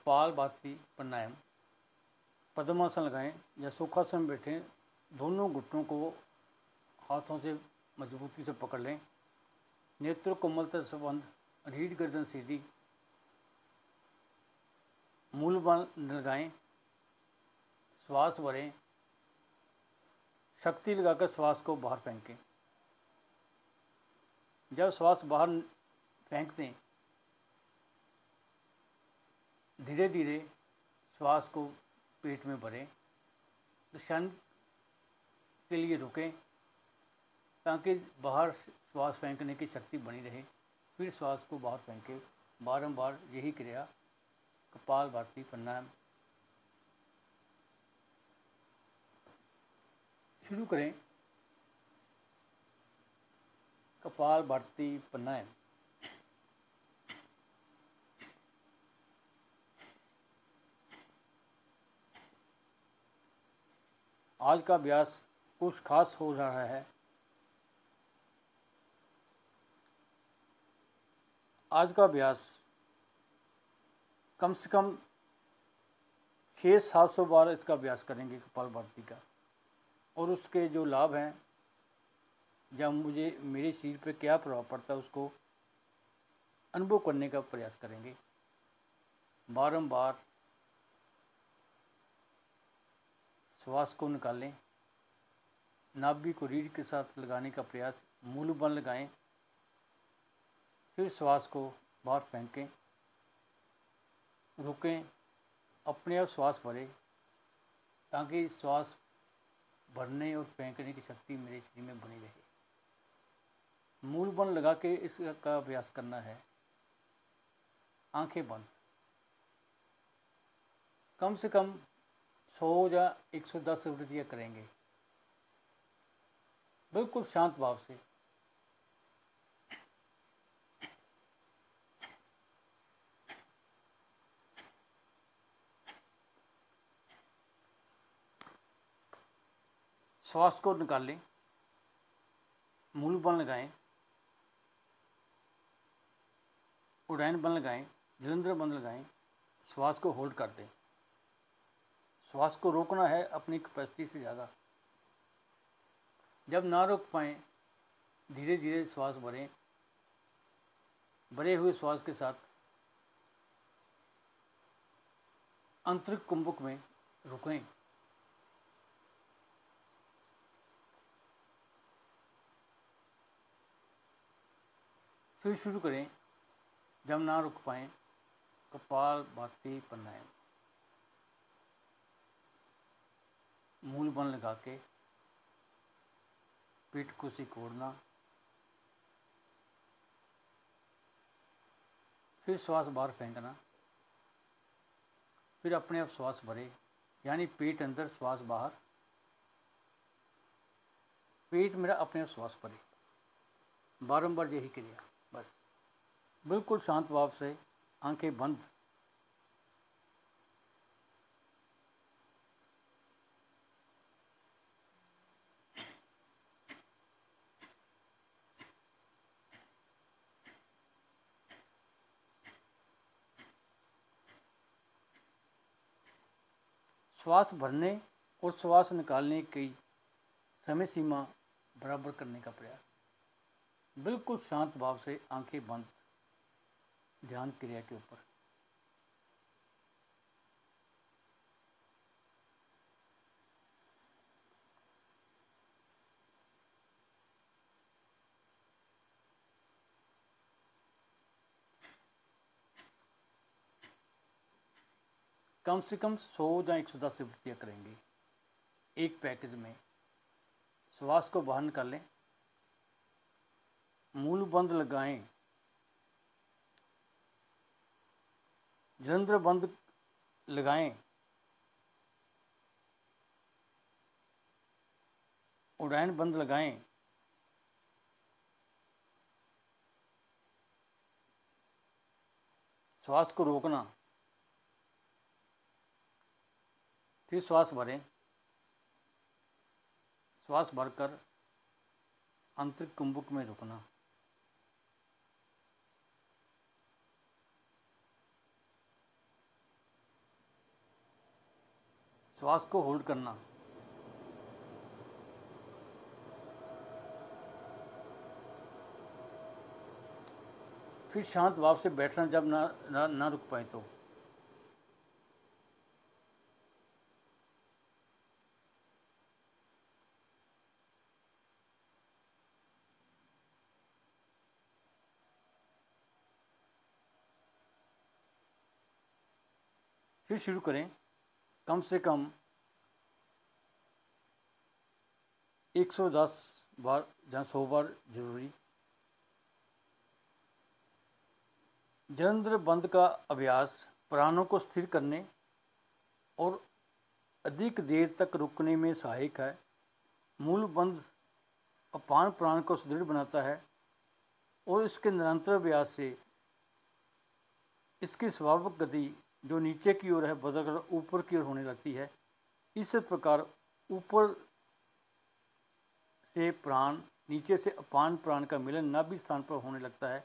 कपालभाति प्राणायाम। पद्मासन लगाएं या सुखासन में बैठें। दोनों घुटनों को हाथों से मजबूती से पकड़ लें। नेत्र कोमलता से बंद, रीढ़ गर्दन सीधी। मूल बल लगाएं, श्वास भरें। शक्ति लगाकर श्वास को बाहर फेंकें। जब श्वास बाहर फेंक दें, धीरे धीरे श्वास को पेट में भरें। क्षण के लिए रुकें ताकि बाहर श्वास फेंकने की शक्ति बनी रहे। फिर श्वास को बाहर फेंकें। बारंबार यही क्रिया कपालभाति प्राणायाम। शुरू करें। कपालभाति प्राणायाम। आज का अभ्यास कुछ खास हो रहा है। आज का अभ्यास कम से कम 600-700 बार इसका अभ्यास करेंगे कपालभाति का। और उसके जो लाभ हैं, जब मुझे मेरे शरीर पर क्या प्रभाव पड़ता है, उसको अनुभव करने का प्रयास करेंगे। बारंबार श्वास को निकालें। नाभि को रीढ़ के साथ लगाने का प्रयास। मूल बल लगाएं। फिर श्वास को बाहर फेंकें। रुकें। अपने आप श्वास भरें ताकि श्वास भरने और फेंकने की शक्ति मेरे शरीर में बनी रहे। मूल बल लगा के इसका अभ्यास करना है। आंखें बंद। कम से कम 100 या 110 वृत्तियाँ करेंगे, बिल्कुल शांत भाव से। श्वास को निकालें। मूल बल लगाएं। उड़ान बल लगाएं। जलंधर बल लगाएं। श्वास को होल्ड कर दें। श्वास को रोकना है अपनी कैपेसिटी से ज़्यादा। जब ना रोक पाएँ, धीरे धीरे श्वास भरें। भरे हुए श्वास के साथ आंतरिक कुंभक में रुकें। फिर शुरू करें। जब ना रुक पाएँ, कपालभाति प्राणायाम। मूल बल लगा के पीठ को सिकोड़ना। फिर श्वास बाहर फेंकना। फिर अपने आप श्वास भरे, यानी पेट अंदर श्वास बाहर। पेट मेरा अपने आप श्वास भरे। बारंबार यही क्रिया। बस बिल्कुल शांत भाव से, आंखें बंद। श्वास भरने और श्वास निकालने की समय सीमा बराबर करने का प्रयास। बिल्कुल शांत भाव से, आंखें बंद, ध्यान क्रिया के ऊपर। कम से कम 100 या 110 वृत्तियाँ करेंगे एक पैकेज में। श्वास को बाहर निकालें। मूल बंद लगाएं। जलंधर बंद लगाएं। उड़ान बंद लगाएं। श्वास को रोकना। फिर श्वास भरें। श्वास भरकर आंतरिक कुंभक में रुकना। श्वास को होल्ड करना। फिर शांत भाव से बैठना जब ना रुक पाए तो। फिर शुरू करें कम से कम 110 बार जहाँ 100 बार जरूरी। जलंधर बंद का अभ्यास प्राणों को स्थिर करने और अधिक देर तक रुकने में सहायक है। मूल बंद अपान प्राण को सुदृढ़ बनाता है और इसके निरंतर अभ्यास से इसकी स्वाभाविक गति जो नीचे की ओर है बदलकर ऊपर की ओर होने लगती है। इस प्रकार ऊपर से प्राण, नीचे से अपान प्राण का मिलन नाभि स्थान पर होने लगता है।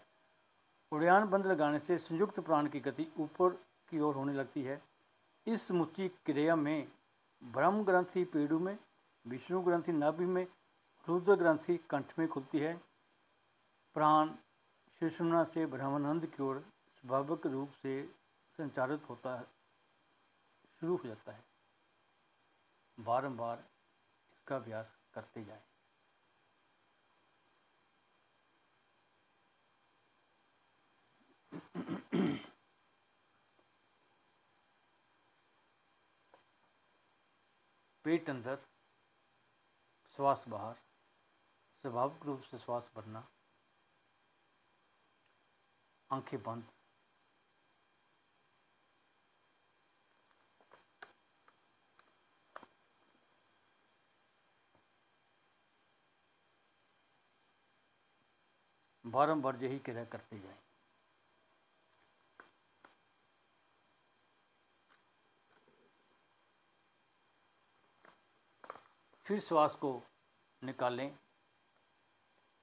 उड़ान बंद लगाने से संयुक्त प्राण की गति ऊपर की ओर होने लगती है। इस मुच्ची क्रिया में ब्रह्म ग्रंथि पेड़ू में, विष्णु ग्रंथि नाभि में, रुद्र ग्रंथि कंठ में खुलती है। प्राण सुषुम्ना से ब्रह्मानंद की ओर स्वाभाविक रूप से संचारित होता है, शुरू हो जाता है। बारंबार इसका अभ्यास करते जाएं। पेट अंदर, श्वास बाहर, स्वाभाविक रूप से श्वास भरना, आंखें बंद। बारंबार यही क्रिया करते जाएं। फिर श्वास को निकालें,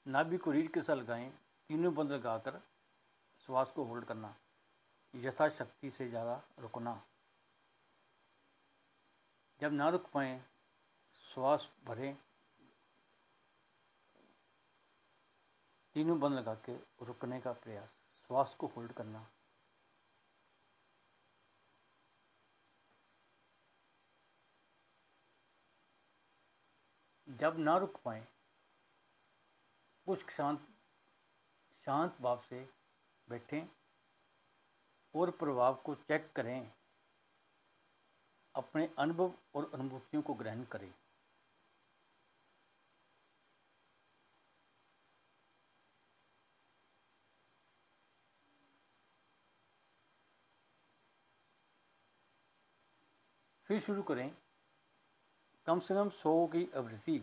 नाभि को रीढ़ के साथ लगाएं, तीनों बंद लगाकर श्वास को होल्ड करना, यथाशक्ति से ज़्यादा रुकना। जब ना रुक पाएँ श्वास भरें, तीनों बंद लगा के रुकने का प्रयास, श्वास को होल्ड करना। जब ना रुक पाएँ कुछ शांत भाव से बैठें और प्रभाव को चेक करें। अपने अनुभव और अनुभूतियों को ग्रहण करें। फिर शुरू करें कम से कम 100 की आवृत्ति।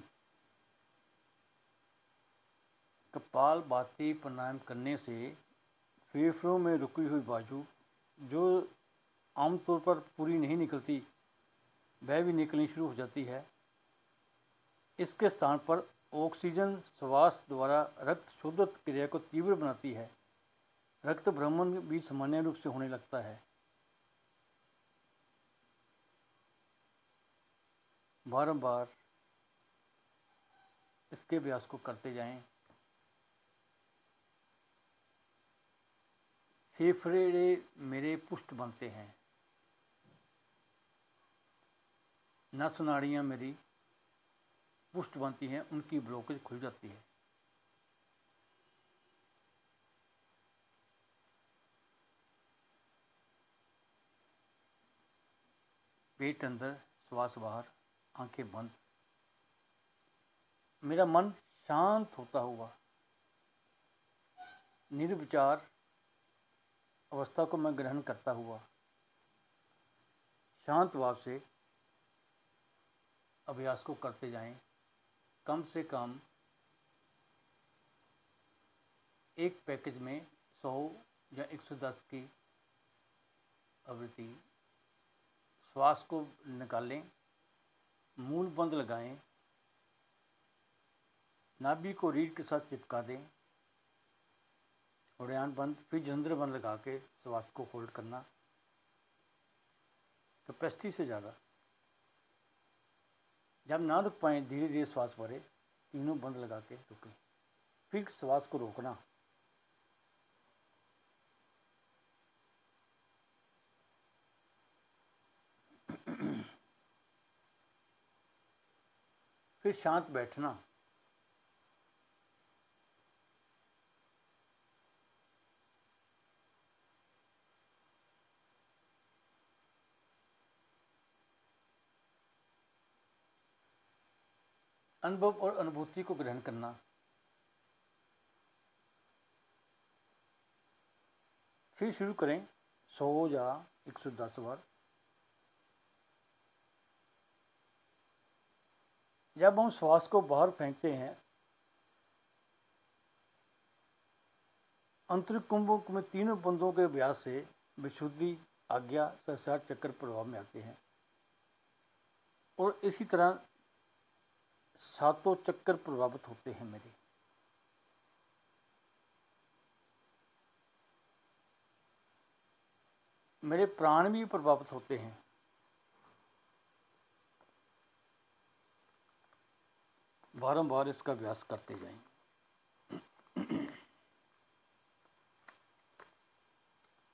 कपालभाति प्राणायाम करने से फेफड़ों में रुकी हुई वायु जो आमतौर पर पूरी नहीं निकलती, वह भी निकलनी शुरू हो जाती है। इसके स्थान पर ऑक्सीजन श्वास द्वारा रक्त शुद्ध क्रिया को तीव्र बनाती है। रक्त भ्रमण भी सामान्य रूप से होने लगता है। बारंबार इसके अभ्यास को करते जाएं। फेफड़े मेरे पुष्ट बनते हैं, नस नाड़ियाँ मेरी पुष्ट बनती हैं, उनकी ब्लॉकेज खुल जाती है। पेट अंदर, श्वास बाहर, आंखें बंद। मेरा मन शांत होता हुआ निर्विचार अवस्था को मैं ग्रहण करता हुआ शांत भाव से अभ्यास को करते जाएं। कम से कम एक पैकेज में 100 या 110 की आवृत्ति। श्वास को निकालें, मूल बंद लगाएं, नाभि को रीढ़ के साथ चिपका दें, उड़ान बंद, फिर जलंधर बंद लगा के श्वास को होल्ड करना कैपेसिटी से ज़्यादा। जब ना रुक पाए धीरे धीरे श्वास भरे, तीनों बंद लगा के रुकें। फिर श्वास को रोकना। फिर शांत बैठना। अनुभव और अनुभूति को ग्रहण करना। फिर शुरू करें 100 या 110 बार। जब हम श्वास को बाहर फेंकते हैं, आंतरिक कुंभों में तीनों बंदों के अभ्यास से विशुद्धि, आज्ञा, सहस्रार चक्र प्रभाव में आते हैं और इसी तरह सातों चक्कर प्रभावित होते हैं। मेरे प्राण भी प्रभावित होते हैं। बारंबार इसका अभ्यास करते जाएं।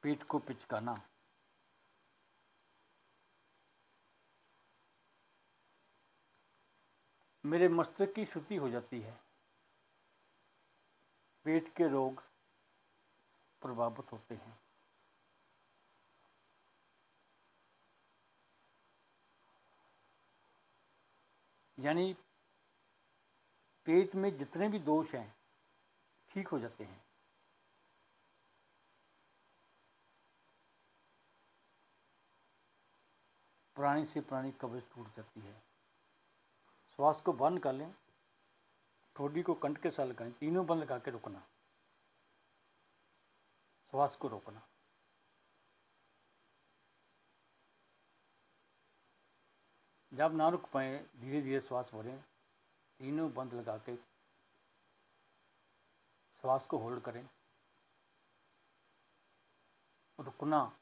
पेट को पिचकाना। मेरे मस्तिष्क की शुद्धि हो जाती है। पेट के रोग प्रभावित होते हैं। यानी पेट में जितने भी दोष हैं ठीक हो जाते हैं। प्राणी से प्राणी कवच टूट जाती है। श्वास को बंद कर लें, ठोडी को कंठ के साथ लगाएं, तीनों बंद लगा के रुकना। श्वास को रोकना। जब ना रुक पाए धीरे धीरे श्वास भरें, तीनों बंद लगा के श्वास को होल्ड करें। रुकना,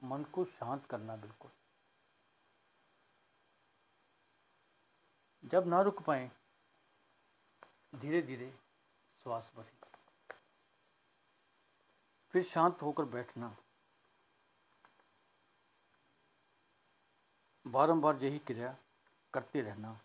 मन को शांत करना बिल्कुल। जब ना रुक पाए धीरे धीरे श्वास भरें। फिर शांत होकर बैठना। बारंबार यही क्रिया करते रहना।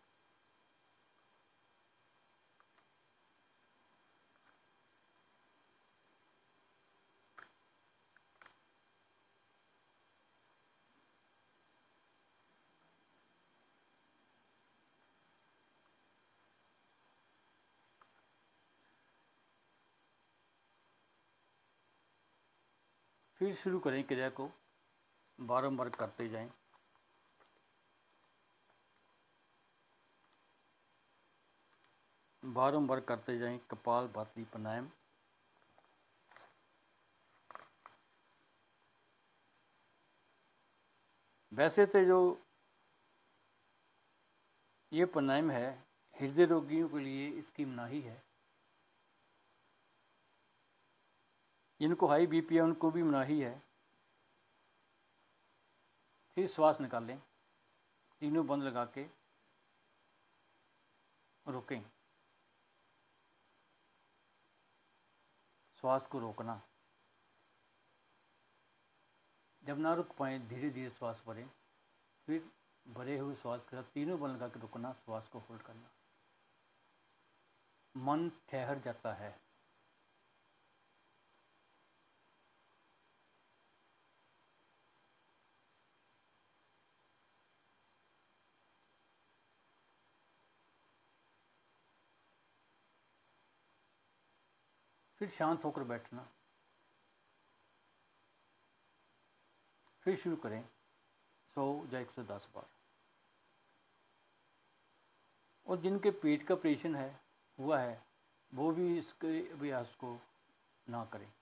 फिर शुरू करें क्रिया को, बारंबार करते जाएं। बारंबार करते जाएं कपालभाति प्राणायाम। वैसे तो जो ये प्राणायाम है हृदय रोगियों के लिए इसकी मनाही है। जिनको हाई बीपी है उनको भी मनाही है। फिर श्वास निकालें, तीनों बंद लगा के रोकें। श्वास को रोकना। जब ना रुक पाए धीरे धीरे श्वास भरें। फिर भरे हुए श्वास के साथ तीनों बंद लगा के रुकना, श्वास को होल्ड करना। मन ठहर जाता है। फिर शांत होकर बैठना। फिर शुरू करें 100 या 110 बार। और जिनके पेट का ऑपरेशन है हुआ है वो भी इसके अभ्यास को ना करें।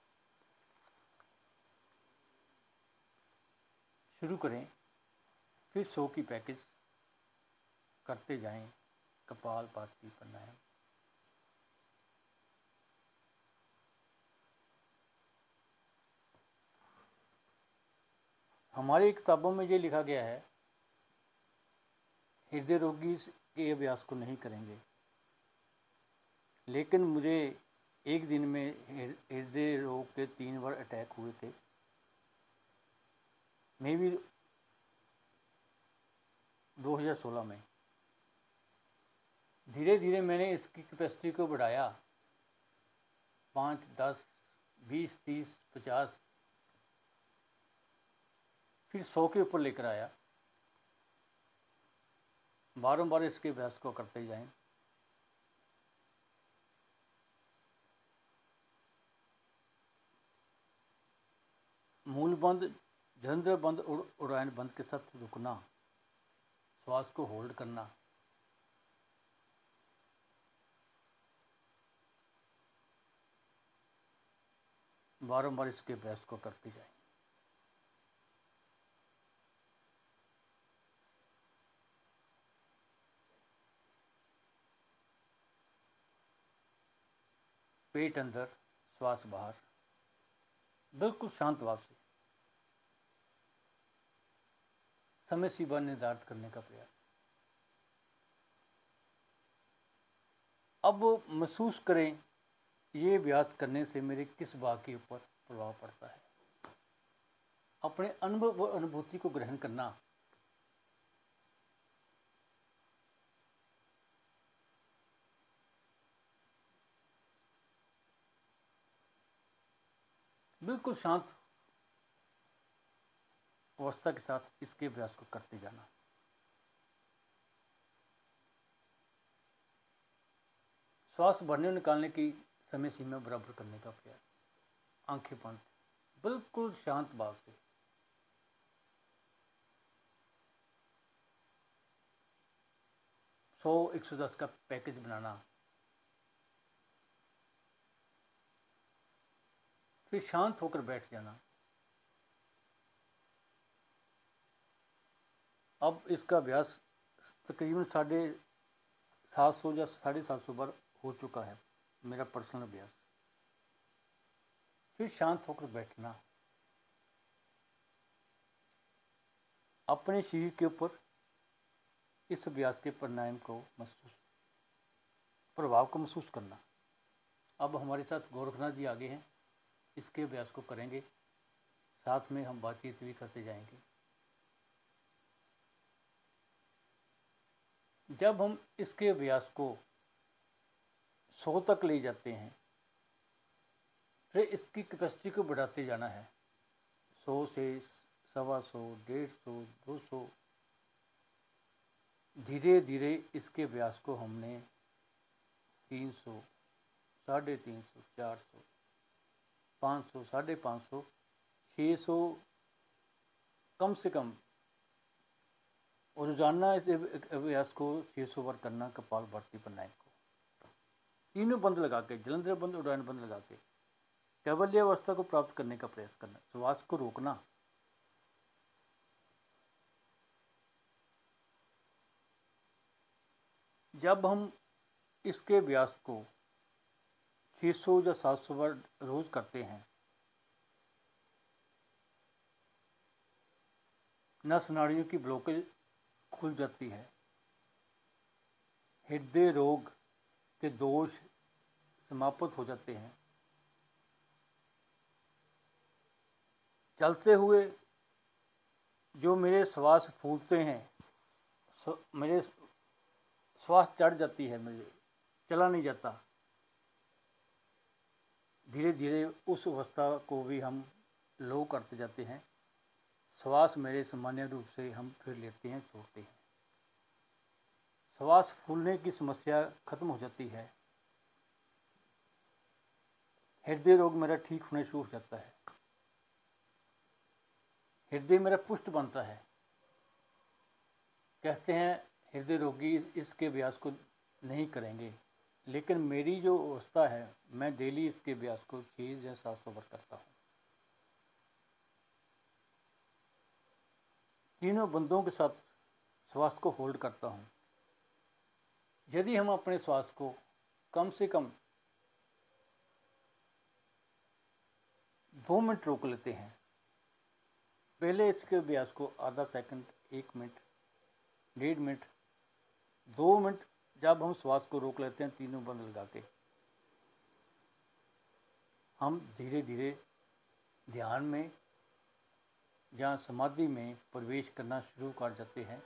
शुरू करें, फिर 100 की पैकेज करते जाएं कपालभाति प्राणायाम। हमारी किताबों में ये लिखा गया है हृदय रोगी के अभ्यास को नहीं करेंगे, लेकिन मुझे एक दिन में हृदय रोग के 3 बार अटैक हुए थे। मे भी 2016 में। धीरे धीरे मैंने इसकी कैपेसिटी को बढ़ाया, 5, 10, 20, 30, 50, फिर 100 के ऊपर लेकर आया। बारंबार इसके अभ्यास को करते जाएं। मूल बंद, जलंधर बंद, उड़ान बंद के साथ रुकना, श्वास को होल्ड करना, बारंबार इसके अभ्यास को करते जाएं। पेट अंदर, श्वास बाहर, बिल्कुल शांत भाव से समय सीमा निर्धारित करने का प्रयास। अब महसूस करें ये अभ्यास करने से मेरे किस भाग के ऊपर प्रभाव पड़ता है। अपने अनुभव व अनुभूति को ग्रहण करना, बिल्कुल शांत अवस्था के साथ इसके अभ्यास को करते जाना। श्वास भरने और निकालने की समय सीमा बराबर करने का प्रयास। आंखें बंद, बिल्कुल शांत भाव से। सौ 110 का पैकेज बनाना, फिर शांत होकर बैठ जाना। अब इसका अभ्यास तकरीबन 750 या 750 बार हो चुका है, मेरा पर्सनल अभ्यास। फिर शांत होकर बैठना, अपने शरीर के ऊपर इस अभ्यास के परिणाम को प्रभाव को महसूस करना। अब हमारे साथ गोरखनाथ जी आगे हैं, इसके अभ्यास को करेंगे, साथ में हम बातचीत भी करते जाएंगे। जब हम इसके अभ्यास को 100 तक ले जाते हैं, फिर इसकी कैपेसिटी को बढ़ाते जाना है। 100 से 125, 150, 200। धीरे धीरे इसके अभ्यास को हमने 300, 350, 400, 500, 550, 600 कम से कम, और रोजाना इस अभ्यास को 600 बार करना। कपालभाति प्राणायाम को तीनों बंद लगा के, जलंधर बंद, उड़ान बंद लगा के कैवल्य अवस्था को प्राप्त करने का प्रयास करना। श्वास को रोकना, जब हम इसके अभ्यास को 600 या 700 बार रोज करते हैं, नस नाड़ियों की ब्लॉकेज खुल जाती है, हृदय रोग के दोष समाप्त हो जाते हैं। चलते हुए जो मेरे श्वास फूलते हैं, मेरे श्वास चढ़ जाती है, मुझे चला नहीं जाता, धीरे धीरे उस अवस्था को भी हम लो करते जाते हैं। श्वास मेरे सामान्य रूप से हम फिर लेते हैं, छोड़ते हैं। श्वास फूलने की समस्या खत्म हो जाती है, हृदय रोग मेरा ठीक होने शुरू हो जाता है, हृदय मेरा पुष्ट बनता है। कहते हैं हृदय रोगी इसके अभ्यास को नहीं करेंगे, लेकिन मेरी जो अवस्था है, मैं डेली इसके अभ्यास को 6 या 700 बार करता हूँ। तीनों बंदों के साथ श्वास को होल्ड करता हूँ। यदि हम अपने श्वास को कम से कम 2 मिनट रोक लेते हैं, पहले इसके अभ्यास को आधा सेकंड, 1 मिनट, 1.5 मिनट, 2 मिनट जब हम श्वास को रोक लेते हैं तीनों बंद लगा के, हम धीरे धीरे ध्यान में या समाधि में प्रवेश करना शुरू कर जाते हैं,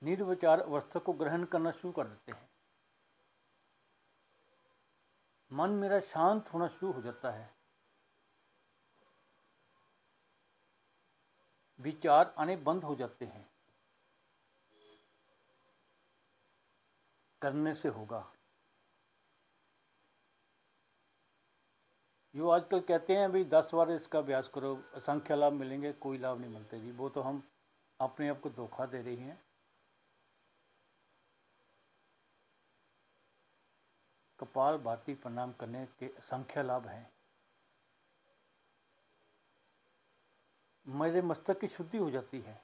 निर्विचार अवस्था को ग्रहण करना शुरू कर देते हैं। मन मेरा शांत होना शुरू हो जाता है, विचार आने बंद हो जाते हैं। करने से होगा। जो आजकल कहते हैं भाई 10 बार इसका अभ्यास करो असंख्य लाभ मिलेंगे, कोई लाभ नहीं मिलते जी। वो तो हम अपने आप को धोखा दे रही हैं। कपाल भाती प्रणाम करने के असंख्य लाभ हैं। मेरे मस्तक की शुद्धि हो जाती है।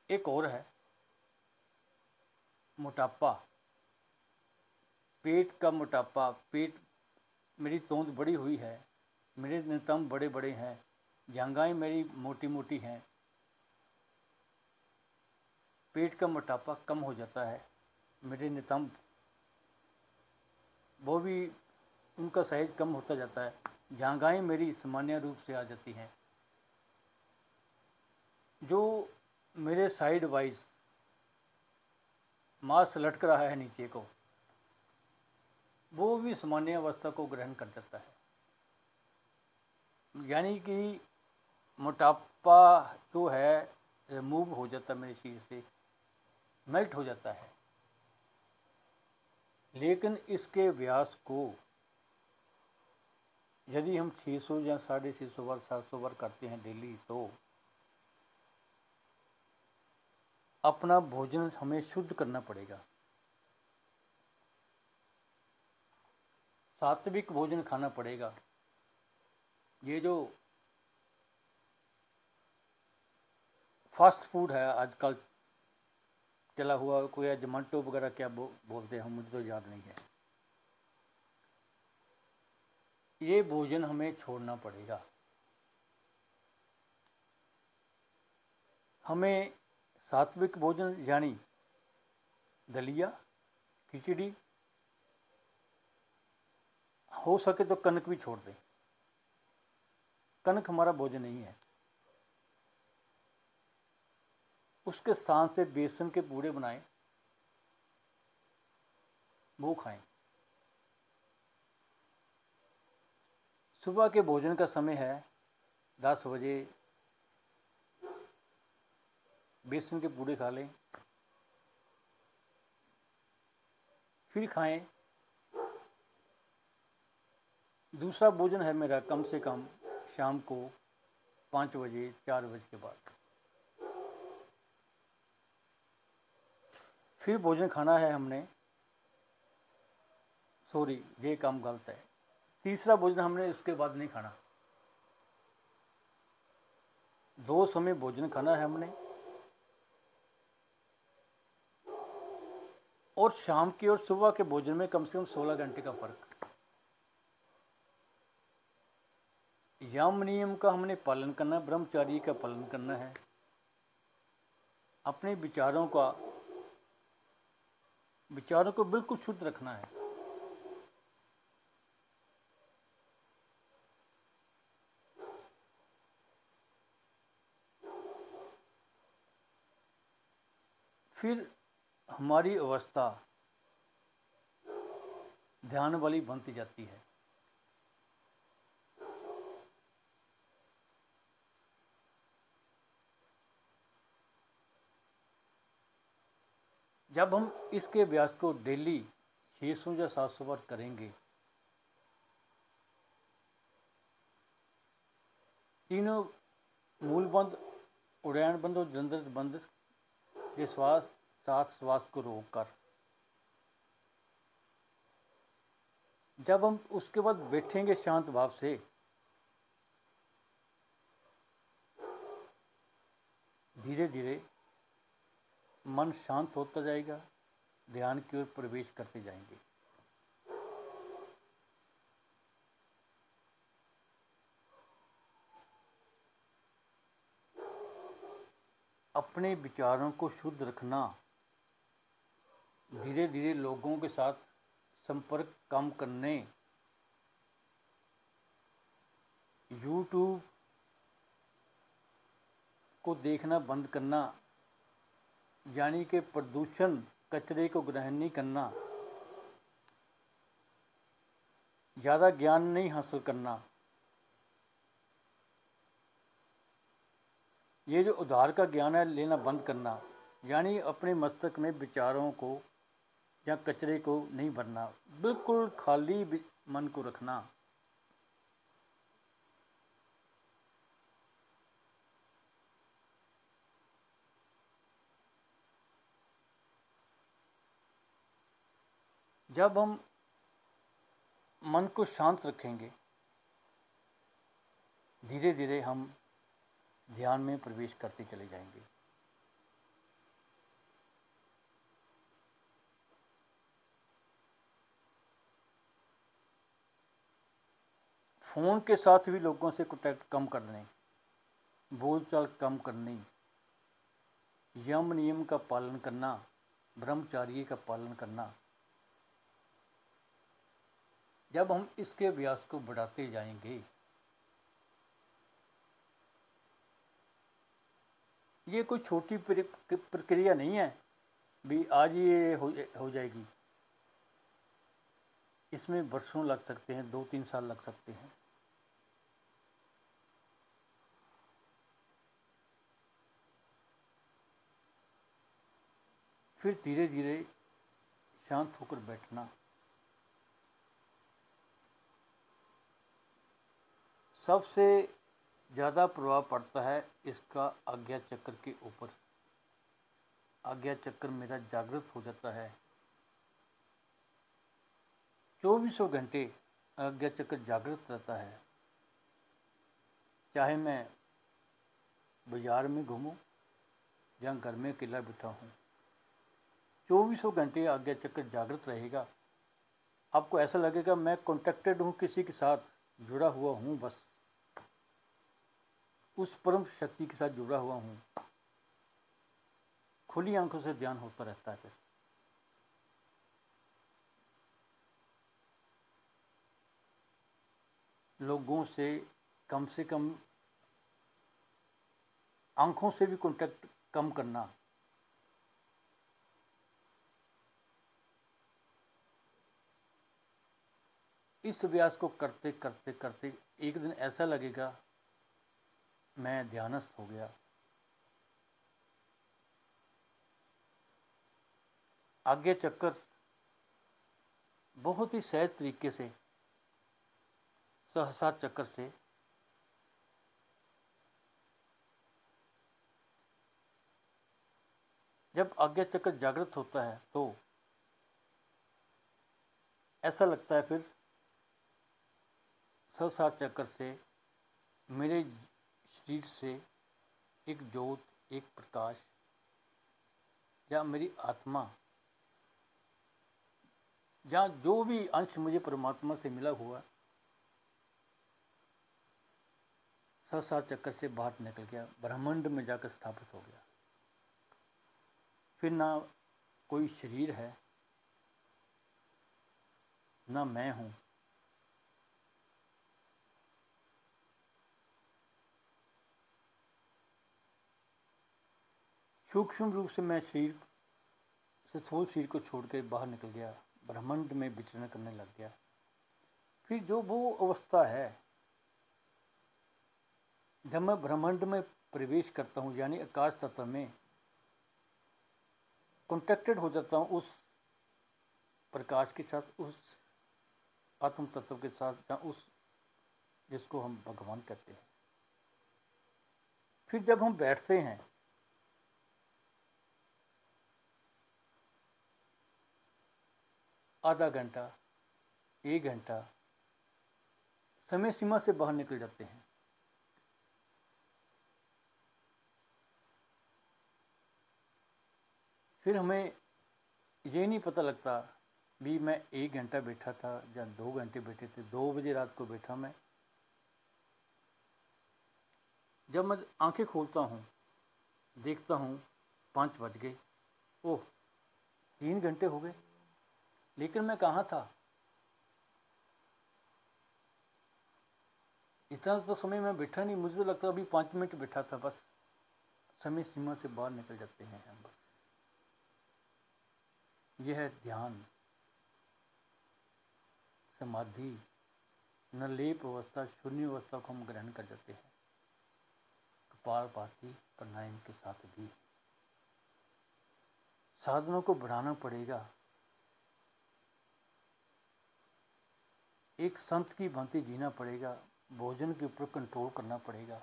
एक और है मोटापा, पेट का मोटापा। पेट, मेरी तोंद बड़ी हुई है, मेरे नितंब बड़े बड़े हैं, जांघाएं मेरी मोटी मोटी हैं। पेट का मोटापा कम हो जाता है, मेरे नितंब वो भी उनका साइज कम होता जाता है, जांघाएं मेरी सामान्य रूप से आ जाती हैं। जो मेरे साइड वाइज मांस लटक रहा है नीचे को, वो भी सामान्य अवस्था को ग्रहण कर जाता है। यानी कि मोटापा जो है रिमूव हो जाता है, मेरे शरीर से मेल्ट हो जाता है। लेकिन इसके व्यास को यदि हम 600 या 650 बार 700 बार करते हैं डेली, तो अपना भोजन हमें शुद्ध करना पड़ेगा। सात्विक भोजन खाना पड़ेगा। ये जो फास्ट फूड है आजकल चला हुआ, कोई जोमेटो वगैरह क्या बोलते हैं, मुझे तो याद नहीं है, ये भोजन हमें छोड़ना पड़ेगा। हमें सात्विक भोजन यानी दलिया, खिचड़ी, हो सके तो कनक भी छोड़ दें। कनक हमारा भोजन नहीं है। उसके स्थान से बेसन के पूड़े बनाएं, वो खाएं। सुबह के भोजन का समय है 10 बजे, बेसन के पूड़े खा लें, फिर खाएं। दूसरा भोजन है मेरा कम से कम शाम को 5 बजे 4 बजे के बाद, फिर भोजन खाना है हमने। सॉरी, ये काम गलत है। तीसरा भोजन हमने इसके बाद नहीं खाना। 2 समय भोजन खाना है हमने, और शाम की और सुबह के भोजन में कम से कम 16 घंटे का फर्क। यम नियम का हमने पालन करना है, ब्रह्मचारी का पालन करना है। अपने विचारों को बिल्कुल शुद्ध रखना है। फिर हमारी अवस्था ध्यान वाली बनती जाती है। जब हम इसके अभ्यास को डेली 600 या 700 बार करेंगे, तीनों मूल बंद, उड़ान बंद और जलंधर बंद के श्वास को रोककर, जब हम उसके बाद बैठेंगे शांत भाव से, धीरे धीरे मन शांत होता जाएगा, ध्यान की ओर प्रवेश करते जाएंगे। अपने विचारों को शुद्ध रखना, धीरे धीरे लोगों के साथ संपर्क कम करने, यूट्यूब को देखना बंद करना, यानी कि प्रदूषण कचरे को ग्रहण नहीं करना, ज़्यादा ज्ञान नहीं हासिल करना, ये जो उधार का ज्ञान है लेना बंद करना, यानी अपने मस्तक में विचारों को या कचरे को नहीं भरना, बिल्कुल खाली मन को रखना। जब हम मन को शांत रखेंगे, धीरे धीरे हम ध्यान में प्रवेश करते चले जाएंगे। फ़ोन के साथ भी लोगों से कॉन्टैक्ट कम करने, बोलचाल कम करनी, यम नियम का पालन करना, ब्रह्मचार्य का पालन करना। जब हम इसके अभ्यास को बढ़ाते जाएंगे, ये कोई छोटी प्रक्रिया नहीं है भी आज ये हो जाएगी। इसमें वर्षों लग सकते हैं, 2-3 साल लग सकते हैं। फिर धीरे धीरे शांत होकर बैठना। सबसे ज़्यादा प्रभाव पड़ता है इसका आज्ञा चक्र के ऊपर। आज्ञा चक्र मेरा जागृत हो जाता है, 24 घंटे आज्ञा चक्र जागृत रहता है। चाहे मैं बाजार में घूमूं या घर में अकेला बैठा हूँ, 24 घंटे आज्ञा चक्र जागृत रहेगा। आपको ऐसा लगेगा मैं कॉन्टेक्टेड हूँ, किसी के साथ जुड़ा हुआ हूँ, बस उस परम शक्ति के साथ जुड़ा हुआ हूँ। खुली आंखों से ध्यान होता रहता है। फिर लोगों से कम आंखों से भी कांटेक्ट कम करना। इस अभ्यास को करते करते करते एक दिन ऐसा लगेगा मैं ध्यानस्थ हो गया। आज्ञा चक्र बहुत ही सहज तरीके से सहसा चक्र से जब आज्ञा चक्र जागृत होता है तो ऐसा लगता है फिर सहसा चक्र से मेरे शरीर से एक ज्योत, एक प्रकाश या मेरी आत्मा या जो भी अंश मुझे परमात्मा से मिला हुआ सहसा चक्र से बाहर निकल गया, ब्रह्मांड में जाकर स्थापित हो गया। फिर ना कोई शरीर है, ना मैं हूँ। सूक्ष्म रूप से मैं शरीर से स्थूल शरीर को छोड़ के बाहर निकल गया, ब्रह्मांड में विचरण करने लग गया। फिर जो वो अवस्था है जब मैं ब्रह्मांड में प्रवेश करता हूँ, यानी आकाश तत्व में कॉन्टेक्टेड हो जाता हूँ उस प्रकाश के साथ, उस आत्म तत्व के साथ, या उस जिसको हम भगवान कहते हैं। फिर जब हम बैठते हैं आधा घंटा, 1 घंटा समय सीमा से बाहर निकल जाते हैं। फिर हमें ये नहीं पता लगता भी मैं 1 घंटा बैठा था या 2 घंटे बैठे थे। 2 बजे रात को बैठा मैं, जब मैं आंखें खोलता हूँ देखता हूँ 5 बज गए। ओह, 3 घंटे हो गए, लेकिन मैं कहाँ था? इतना तो समय मैं बैठा नहीं, मुझे तो लगता अभी 5 मिनट बैठा था बस। समय सीमा से बाहर निकल जाते हैं हम बस। यह है ध्यान, समाधि, निर्लेप अवस्था, शून्य अवस्था को हम ग्रहण कर जाते हैं कपालभाति प्राणायाम के साथ भी। साधनों को बढ़ाना पड़ेगा, एक संत की भांति जीना पड़ेगा, भोजन के ऊपर कंट्रोल करना पड़ेगा,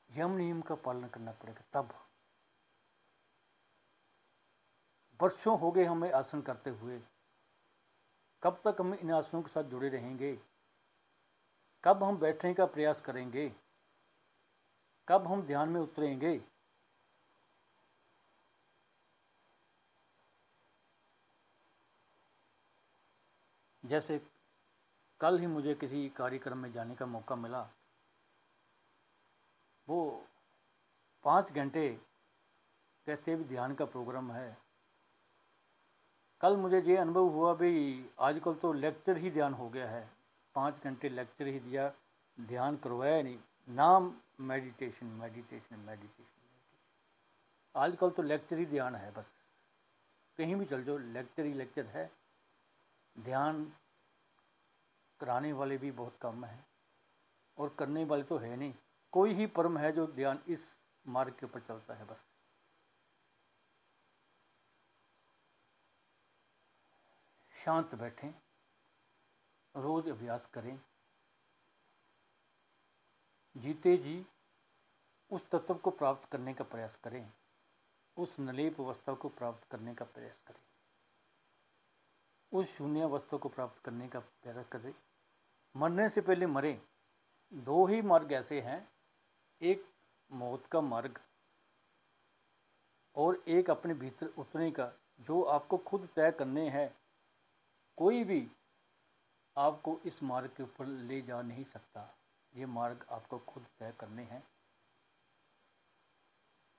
यम नियम का पालन करना पड़ेगा। तब वर्षों हो गए हमें आसन करते हुए, कब तक हम इन आसनों के साथ जुड़े रहेंगे? कब हम बैठने का प्रयास करेंगे? कब हम ध्यान में उतरेंगे? जैसे कल ही मुझे किसी कार्यक्रम में जाने का मौका मिला, वो 5 घंटे कहते भी ध्यान का प्रोग्राम है। कल मुझे ये अनुभव हुआ भी आजकल तो लेक्चर ही ध्यान हो गया है, 5 घंटे लेक्चर ही दिया, ध्यान करवाया नहीं, नाम मेडिटेशन मेडिटेशन मेडिटेशन। आजकल तो लेक्चर ही ध्यान है बस, कहीं भी चल जाओ लेक्चर ही लेक्चर है। ध्यान कराने वाले भी बहुत कम हैं और करने वाले तो है नहीं। कोई ही परम है जो ध्यान इस मार्ग के ऊपर चलता है बस। शांत बैठें, रोज अभ्यास करें, जीते जी उस तत्व को प्राप्त करने का प्रयास करें, उस निर्लेप अवस्था को प्राप्त करने का प्रयास करें, उस शून्य अवस्था को प्राप्त करने का प्रयास करें। मरने से पहले मरें। 2 ही मार्ग ऐसे हैं, एक मौत का मार्ग और एक अपने भीतर उतरने का, जो आपको खुद तय करने हैं। कोई भी आपको इस मार्ग के ऊपर ले जा नहीं सकता, ये मार्ग आपको खुद तय करने हैं।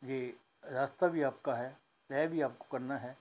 ये रास्ता भी आपका है, तय भी आपको करना है।